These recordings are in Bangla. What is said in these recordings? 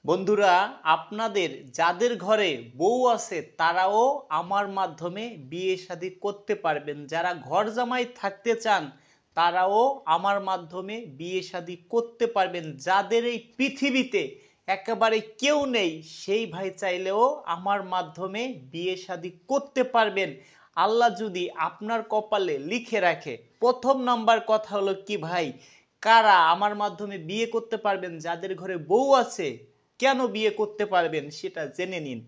বন্ধুরা, আপনাদের যাদের ঘরে বউ আছে তারাও আমার মাধ্যমে বিয়ে শাদী করতে পারবেন। যারা ঘর জামাই থাকতে চান তারাও আমার মাধ্যমে বিয়ে শাদী করতে পারবেন। যাদের এই পৃথিবীতে একেবারে কেউ নেই সেই ভাই চাইলেও আমার মাধ্যমে বিয়ে শাদী করতে পারবেন, আল্লাহ যদি আপনার কপালে লিখে রাখে। প্রথম নাম্বার কথা হলো কি ভাই, কারা আমার মাধ্যমে বিয়ে করতে পারবেন? যাদের ঘরে বউ আছে। কেন বিয়ে করতে পারবেন সেটা জেনে নিন।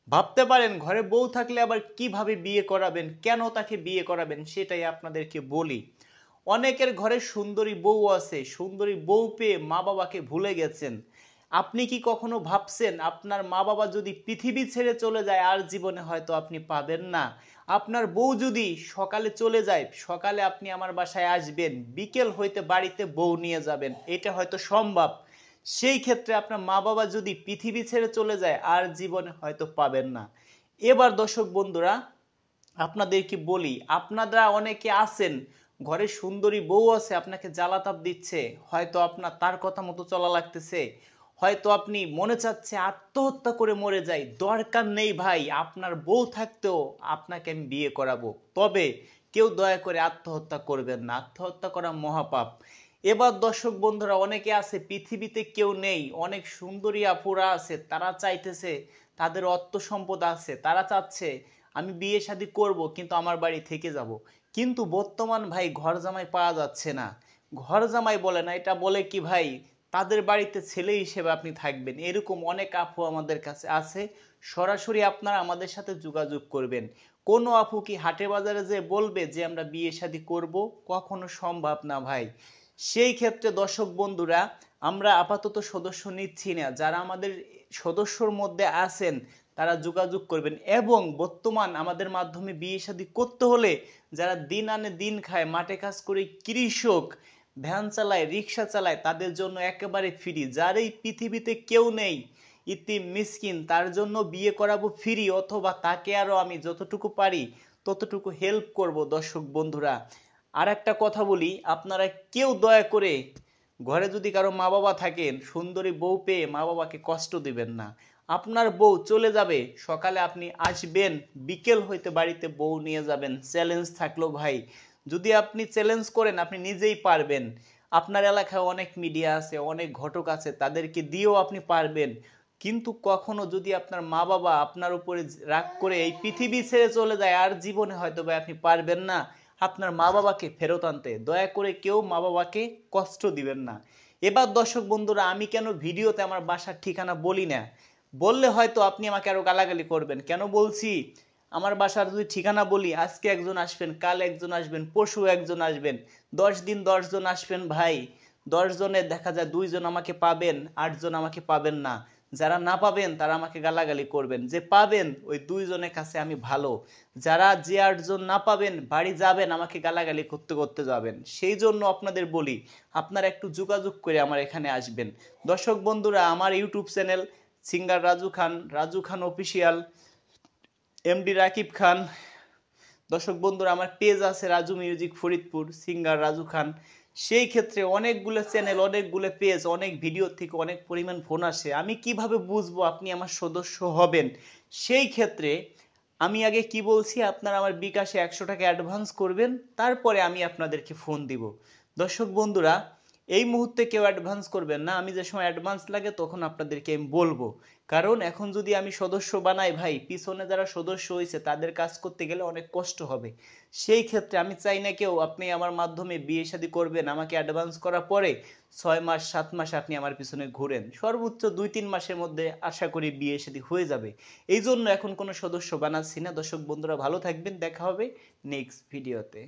ভাবতে পারেন ঘরে বউ থাকলে আবার কিভাবে বিয়ে করাবেন, কেন তাকে বিয়ে করাবেন, সেটাই আপনাদেরকে বলি। অনেকের ঘরে সুন্দরী বউ আছে, সুন্দরী বউ পেয়ে মা বাবাকে ভুলে গেছেন। আপনি কি কখনো ভাবছেন আপনার মা বাবা যদি পৃথিবী ছেড়ে চলে যায় আর জীবনে হয়তো আপনি পাবেন না? আপনার বউ যদি সকালে চলে যায়, সকালে আপনি আমার বাসায় আসবেন, বিকেল হইতে বাড়িতে বউ নিয়ে যাবেন, এটা হয়তো সম্ভব। সেই ক্ষেত্রে আপনার মা বাবা যদি পৃথিবী ছেড়ে চলে যায় আর জীবনে হয়তো পাবেন না। এবার দর্শক বন্ধুরা, আপনাদেরকে বলি, আপনারা অনেকে আছেন ঘরে সুন্দরী বউ আছে, আপনাকে জ্বালাতাপ দিচ্ছে, হয়তো আপনার তার কথা মতো চলা লাগতেছে, হয়তো আপনি মনে চাচ্ছে আত্মহত্যা করে মরে যাই। দরকার নেই ভাই, আপনার বউ থাকতেও আপনাকে আমি বিয়ে করাবো। তবে কেউ দয়া করে আত্মহত্যা করবেন না, আত্মহত্যা করা মহাপাপ। এবার দর্শক বন্ধুরা, অনেকে আছে পৃথিবীতে কেউ নেই, অনেক সুন্দরী আপুরা আছে, তারা চাইতেছে, তাদের অর্থ সম্পদ আছে, তারা চাচ্ছে আমি বিয়ে শাদী করব কিন্তু আমার বাড়ি থেকে যাব। কিন্তু বর্তমান ভাই ঘর জামাই পাওয়া যাচ্ছে না। ঘর জামাই বলে না, এটা বলে কি ভাই, তাদের বাড়িতে ছেলে হিসেবে আপনি থাকবেন। এরকম অনেক আপু আমাদের কাছে আছে। সরাসরি আপনারা আমাদের সাথে যোগাযোগ করবেন। কোনো আপু কি হাটে বাজারে যে বলবে যে আমরা বিয়ে শাদী করব? কখনো সম্ভব না ভাই। সেই ক্ষেত্রে দর্শক বন্ধুরা, আমরা আপাতত সদস্য নিচ্ছি না। যারা আমাদের সদস্যর মধ্যে আছেন তারা যোগাযোগ করবেন। এবং বর্তমান আমাদের মাধ্যমে বিয়ে শাদী করতে হলে যারা দিন আনে দিন খায়, মাঠে কাজ করে, কৃষক, ভ্যান চালায়, রিক্সা চালায়, তাদের জন্য একেবারে ফ্রি। যার এই পৃথিবীতে কেউ নেই, ইতিম মিসকিন, তার জন্য বিয়ে করাবো ফ্রি, অথবা তাকে আরো আমি যতটুকু পারি ততটুকু হেল্প করব। দর্শক বন্ধুরা, আর একটা কথা বলি, আপনারা কেউ দয়া করে ঘরে যদি কারো মা বাবা থাকেন, সুন্দরী বউ পেয়ে মা বাবাকে কষ্ট দিবেন না। আপনার বউ চলে যাবে, সকালে আপনি আসবেন, বিকেল হইতে বাড়িতে বউ নিয়ে যাবেন। চ্যালেঞ্জ থাকলো ভাই, যদি আপনি চ্যালেঞ্জ করেন আপনি নিজেই পারবেন। আপনার এলাকায় অনেক মিডিয়া আছে, অনেক ঘটক আছে, তাদেরকে দিয়েও আপনি পারবেন। কিন্তু কখনো যদি আপনার মা বাবা আপনার উপরে রাগ করে এই পৃথিবী ছেড়ে চলে যায় আর জীবনে হয়তো বা আপনি পারবেন না আপনার মা বাবাকে ফেরত আনতে, দয়া করে কেউ মা বাবাকে কষ্ট দিবেন না। এবার দর্শক বন্ধুরা, আমি কেন ভিডিওতে আমার বাসার ঠিকানা বলি না? বললে হয়তো আপনি আমাকে আরো গালাগালি করবেন। কেন বলছি? আমার বাসার যদি ঠিকানা বলি, আজকে একজন আসবেন, কাল একজন আসবেন, পরশু একজন আসবেন, 10 দিন 10 জন আসবেন ভাই। 10 জনের দেখা যায় 2 জন আমাকে পাবেন, 8 জন আমাকে পাবেন না। যারা না পাবেন তারা আমাকে গালাগালি করবেন। যে পাবেন ওই 2 জনের কাছে আমি ভালো। যারা যে 8 জন না পাবেন, বাড়ি যাবেন আমাকে গালাগালি করতে করতে যাবেন। সেই জন্য আপনাদের বলি, আপনারা একটু যোগাযোগ করে আমার এখানে আসবেন। দর্শক বন্ধুরা, আমার ইউটিউব চ্যানেল সিঙ্গার রাজু খান, রাজু খান অফিসিয়াল, এমডি রাকিব খান। দর্শক বন্ধুরা, আমার পেজ আছে রাজু মিউজিক ফরিদপুর, সিঙ্গার রাজু খান। সেই ক্ষেত্রে অনেকগুলো চ্যানেল, অনেকগুলো পেজ, অনেক ভিডিও থেকে অনেক পরিমাণ ফোন আসে। আমি কিভাবে বুঝবো আপনি আমার সদস্য হবেন? সেই ক্ষেত্রে আমি আগে কি বলছি, আপনারা আমার বিকাশে 100 টাকা অ্যাডভান্স করবেন, তারপরে আমি আপনাদেরকে ফোন দিব। দর্শক বন্ধুরা, এই মুহূর্তে কেউ অ্যাডভান্স করবেন না। আমি যে সময় অ্যাডভান্স লাগে তখন আপনাদেরকে আমি বলবো। কারণ এখন যদি আমি সদস্য বানাই ভাই, পিছনে যারা সদস্য হয়েছে তাদের কাজ করতে গেলে অনেক কষ্ট হবে। সেই ক্ষেত্রে আমি চাই না কেউ আপনি আমার মাধ্যমে বিয়ে শাদী করবেন, আমাকে অ্যাডভান্স করার পরে 6 মাস 7 মাস আপনি আমার পিছনে ঘুরেন। সর্বোচ্চ 2-3 মাসের মধ্যে আশা করি বিয়ে শাদী হয়ে যাবে। এই জন্য এখন কোনো সদস্য বানাচ্ছি না। দর্শক বন্ধুরা, ভালো থাকবেন, দেখা হবে নেক্সট ভিডিওতে।